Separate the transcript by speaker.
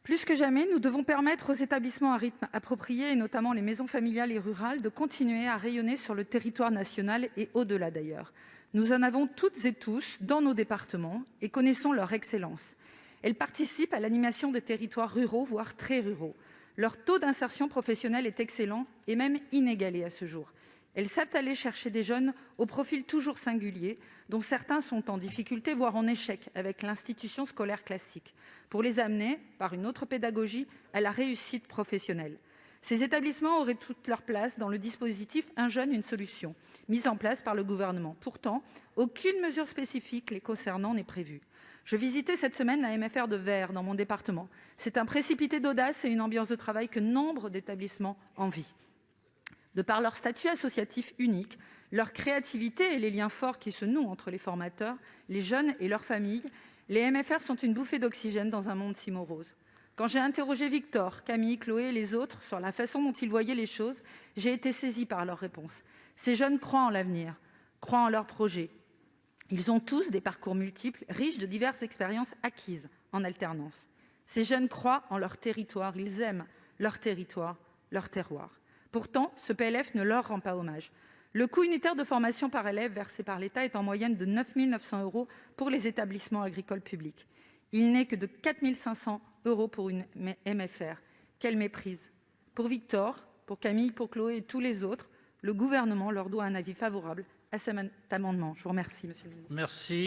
Speaker 1: Plus que jamais, nous devons permettre aux établissements à rythme approprié, et notamment les maisons familiales et rurales, de continuer à rayonner sur le territoire national et au-delà d'ailleurs. Nous en avons toutes et tous dans nos départements et connaissons leur excellence. Elles participent à l'animation de territoires ruraux, voire très ruraux. Leur taux d'insertion professionnelle est excellent et même inégalé à ce jour. Elles savent aller chercher des jeunes au profil toujours singulier, dont certains sont en difficulté, voire en échec avec l'institution scolaire classique, pour les amener, par une autre pédagogie, à la réussite professionnelle. Ces établissements auraient toute leur place dans le dispositif « Un jeune, une solution » mis en place par le Gouvernement. Pourtant, aucune mesure spécifique les concernant n'est prévue. Je visitais cette semaine la MFR de Vayres, dans mon département. C'est un précipité d'audace et une ambiance de travail que nombre d'établissements envient. De par leur statut associatif unique, leur créativité et les liens forts qui se nouent entre les formateurs, les jeunes et leurs familles, les MFR sont une bouffée d'oxygène dans un monde si morose. Quand j'ai interrogé Victor, Camille, Chloé et les autres sur la façon dont ils voyaient les choses, j'ai été saisie par leurs réponses. Ces jeunes croient en l'avenir, croient en leurs projets. Ils ont tous des parcours multiples, riches de diverses expériences acquises en alternance. Ces jeunes croient en leur territoire, ils aiment leur territoire, leur terroir. Pourtant, ce PLF ne leur rend pas hommage. Le coût unitaire de formation par élève versé par l'État est en moyenne de 9 900 € pour les établissements agricoles publics. Il n'est que de 4 500 € pour une MFR. Quelle méprise! Pour Victor, pour Camille, pour Chloé et tous les autres, le Gouvernement leur doit un avis favorable à cet amendement. Je vous remercie, Monsieur le Ministre.
Speaker 2: Merci.